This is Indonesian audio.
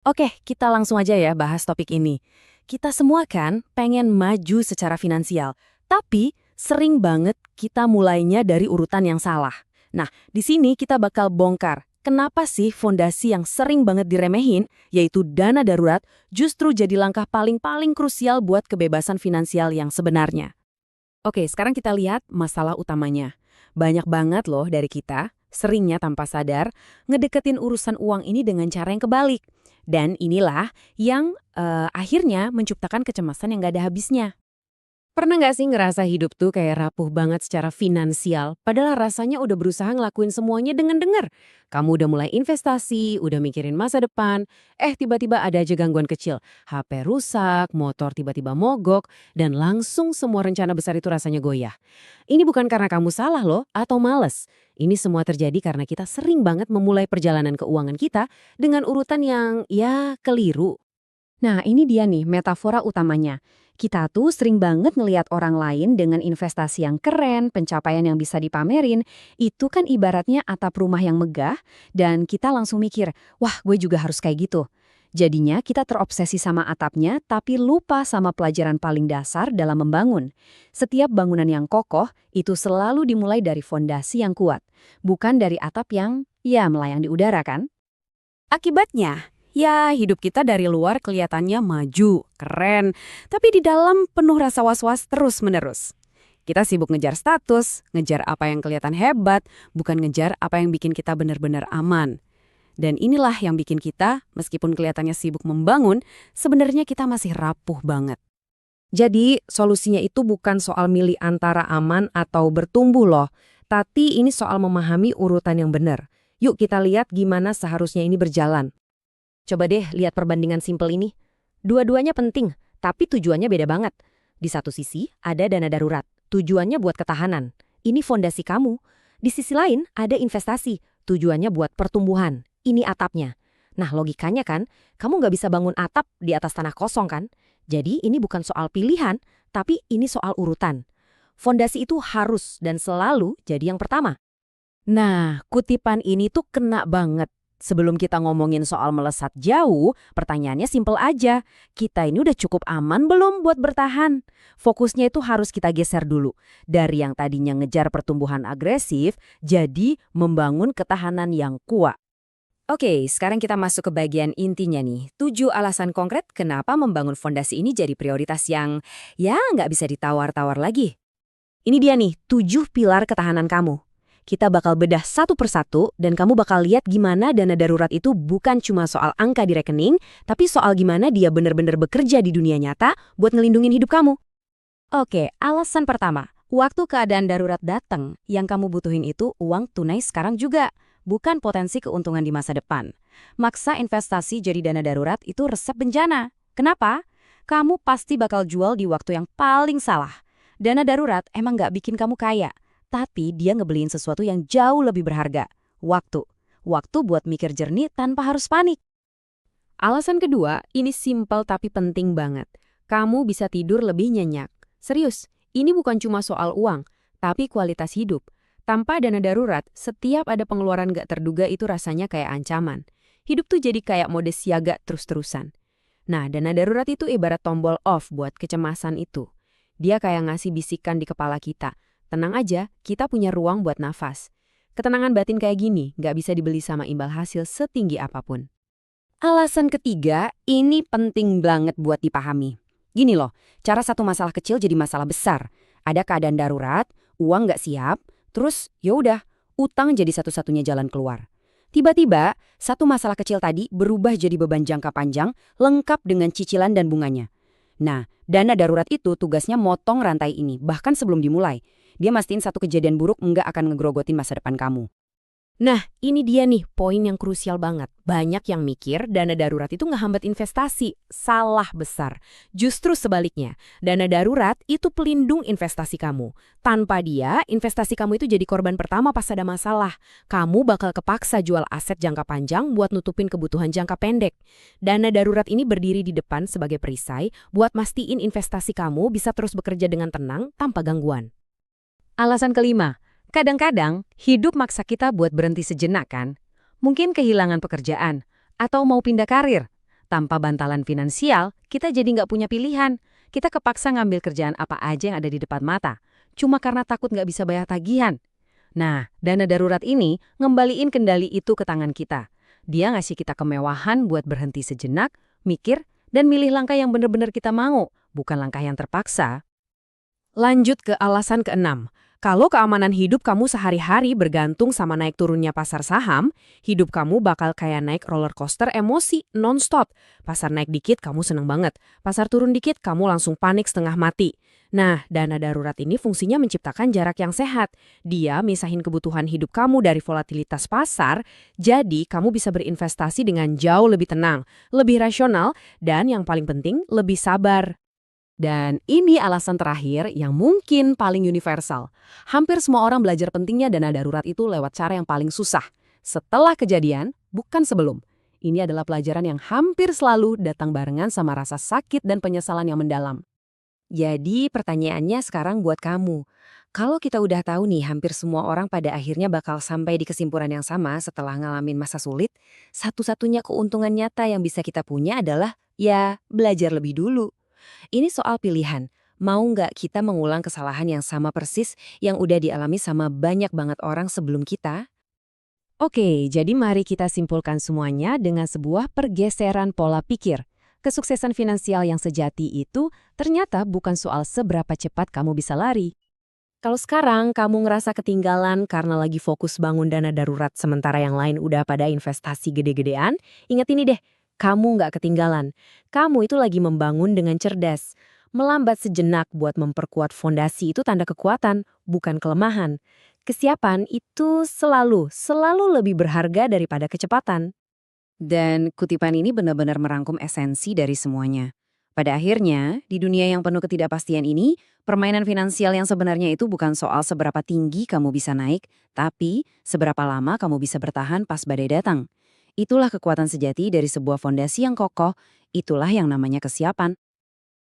Oke, kita langsung aja ya bahas topik ini. Kita semua kan pengen maju secara finansial, tapi sering banget kita mulainya dari urutan yang salah. Nah, di sini kita bakal bongkar kenapa sih fondasi yang sering banget diremehin, yaitu dana darurat, justru jadi langkah paling-paling krusial buat kebebasan finansial yang sebenarnya. Oke, sekarang kita lihat masalah utamanya. Banyak banget loh dari kita, seringnya tanpa sadar, ngedeketin urusan uang ini dengan cara yang kebalik. Dan inilah yang akhirnya menciptakan kecemasan yang gak ada habisnya. Pernah nggak sih ngerasa hidup tuh kayak rapuh banget secara finansial, padahal rasanya udah berusaha ngelakuin semuanya dengan dengar? Kamu udah mulai investasi, udah mikirin masa depan, tiba-tiba ada aja gangguan kecil. HP rusak, motor tiba-tiba mogok, dan langsung semua rencana besar itu rasanya goyah. Ini bukan karena kamu salah loh, atau males. Ini semua terjadi karena kita sering banget memulai perjalanan keuangan kita dengan urutan yang, ya, keliru. Nah, ini dia nih metafora utamanya. Kita tuh sering banget ngelihat orang lain dengan investasi yang keren, pencapaian yang bisa dipamerin, itu kan ibaratnya atap rumah yang megah, dan kita langsung mikir, wah gue juga harus kayak gitu. Jadinya kita terobsesi sama atapnya, tapi lupa sama pelajaran paling dasar dalam membangun. Setiap bangunan yang kokoh, itu selalu dimulai dari fondasi yang kuat, bukan dari atap yang, ya melayang di udara kan? Akibatnya, ya hidup kita dari luar kelihatannya maju, keren, tapi di dalam penuh rasa was-was terus-menerus. Kita sibuk ngejar status, ngejar apa yang kelihatan hebat, bukan ngejar apa yang bikin kita benar-benar aman. Dan inilah yang bikin kita, meskipun kelihatannya sibuk membangun, sebenarnya kita masih rapuh banget. Jadi, solusinya itu bukan soal milih antara aman atau bertumbuh loh, tapi ini soal memahami urutan yang benar. Yuk kita lihat gimana seharusnya ini berjalan. Coba deh lihat perbandingan simpel ini. Dua-duanya penting, tapi tujuannya beda banget. Di satu sisi ada dana darurat, tujuannya buat ketahanan. Ini fondasi kamu. Di sisi lain ada investasi, tujuannya buat pertumbuhan. Ini atapnya. Nah logikanya kan, kamu nggak bisa bangun atap di atas tanah kosong kan? Jadi ini bukan soal pilihan, tapi ini soal urutan. Fondasi itu harus dan selalu jadi yang pertama. Nah, kutipan ini tuh kena banget. Sebelum kita ngomongin soal melesat jauh, pertanyaannya simpel aja. Kita ini udah cukup aman belum buat bertahan? Fokusnya itu harus kita geser dulu. Dari yang tadinya ngejar pertumbuhan agresif, jadi membangun ketahanan yang kuat. Oke, sekarang kita masuk ke bagian intinya nih. 7 alasan konkret kenapa membangun fondasi ini jadi prioritas yang, ya nggak bisa ditawar-tawar lagi. Ini dia nih, 7 pilar ketahanan kamu. Kita bakal bedah satu persatu dan kamu bakal lihat gimana dana darurat itu bukan cuma soal angka di rekening, tapi soal gimana dia benar-benar bekerja di dunia nyata buat ngelindungin hidup kamu. Oke, alasan pertama. Waktu keadaan darurat datang, yang kamu butuhin itu uang tunai sekarang juga, bukan potensi keuntungan di masa depan. Maksa investasi jadi dana darurat itu resep bencana. Kenapa? Kamu pasti bakal jual di waktu yang paling salah. Dana darurat emang nggak bikin kamu kaya, tapi dia ngebeliin sesuatu yang jauh lebih berharga. Waktu. Waktu buat mikir jernih tanpa harus panik. Alasan kedua, ini simpel tapi penting banget. Kamu bisa tidur lebih nyenyak. Serius, ini bukan cuma soal uang, tapi kualitas hidup. Tanpa dana darurat, setiap ada pengeluaran gak terduga itu rasanya kayak ancaman. Hidup tuh jadi kayak mode siaga terus-terusan. Nah, dana darurat itu ibarat tombol off buat kecemasan itu. Dia kayak ngasih bisikan di kepala kita. Tenang aja, kita punya ruang buat nafas. Ketenangan batin kayak gini gak bisa dibeli sama imbal hasil setinggi apapun. Alasan ketiga, ini penting banget buat dipahami. Gini loh, cara satu masalah kecil jadi masalah besar. Ada keadaan darurat, uang gak siap, terus yaudah, utang jadi satu-satunya jalan keluar. Tiba-tiba, satu masalah kecil tadi berubah jadi beban jangka panjang, lengkap dengan cicilan dan bunganya. Nah, dana darurat itu tugasnya motong rantai ini, bahkan sebelum dimulai. Dia mastiin satu kejadian buruk nggak akan ngegrogotin masa depan kamu. Nah, ini dia nih poin yang krusial banget. Banyak yang mikir dana darurat itu ngehambat investasi. Salah besar. Justru sebaliknya, dana darurat itu pelindung investasi kamu. Tanpa dia, investasi kamu itu jadi korban pertama pas ada masalah. Kamu bakal kepaksa jual aset jangka panjang buat nutupin kebutuhan jangka pendek. Dana darurat ini berdiri di depan sebagai perisai buat mastiin investasi kamu bisa terus bekerja dengan tenang tanpa gangguan. Alasan kelima, kadang-kadang hidup maksa kita buat berhenti sejenak kan? Mungkin kehilangan pekerjaan, atau mau pindah karir. Tanpa bantalan finansial, kita jadi nggak punya pilihan. Kita kepaksa ngambil kerjaan apa aja yang ada di depan mata, cuma karena takut nggak bisa bayar tagihan. Nah, dana darurat ini ngembaliin kendali itu ke tangan kita. Dia ngasih kita kemewahan buat berhenti sejenak, mikir, dan milih langkah yang benar-benar kita mau, bukan langkah yang terpaksa. Lanjut ke alasan keenam. Kalau keamanan hidup kamu sehari-hari bergantung sama naik turunnya pasar saham, hidup kamu bakal kayak naik roller coaster emosi non-stop. Pasar naik dikit kamu seneng banget, pasar turun dikit kamu langsung panik setengah mati. Nah, dana darurat ini fungsinya menciptakan jarak yang sehat. Dia misahin kebutuhan hidup kamu dari volatilitas pasar, jadi kamu bisa berinvestasi dengan jauh lebih tenang, lebih rasional, dan yang paling penting, lebih sabar. Dan ini alasan terakhir yang mungkin paling universal. Hampir semua orang belajar pentingnya dana darurat itu lewat cara yang paling susah. Setelah kejadian, bukan sebelum. Ini adalah pelajaran yang hampir selalu datang barengan sama rasa sakit dan penyesalan yang mendalam. Jadi pertanyaannya sekarang buat kamu. Kalau kita udah tahu nih hampir semua orang pada akhirnya bakal sampai di kesimpulan yang sama setelah ngalamin masa sulit, satu-satunya keuntungan nyata yang bisa kita punya adalah, ya, belajar lebih dulu. Ini soal pilihan. Mau nggak kita mengulang kesalahan yang sama persis yang udah dialami sama banyak banget orang sebelum kita? Oke, jadi mari kita simpulkan semuanya dengan sebuah pergeseran pola pikir. Kesuksesan finansial yang sejati itu ternyata bukan soal seberapa cepat kamu bisa lari. Kalau sekarang kamu ngerasa ketinggalan karena lagi fokus bangun dana darurat sementara yang lain udah pada investasi gede-gedean, ingat ini deh, kamu nggak ketinggalan. Kamu itu lagi membangun dengan cerdas. Melambat sejenak buat memperkuat fondasi itu tanda kekuatan, bukan kelemahan. Kesiapan itu selalu lebih berharga daripada kecepatan. Dan kutipan ini benar-benar merangkum esensi dari semuanya. Pada akhirnya, di dunia yang penuh ketidakpastian ini, permainan finansial yang sebenarnya itu bukan soal seberapa tinggi kamu bisa naik, tapi seberapa lama kamu bisa bertahan pas badai datang. Itulah kekuatan sejati dari sebuah fondasi yang kokoh, itulah yang namanya kesiapan.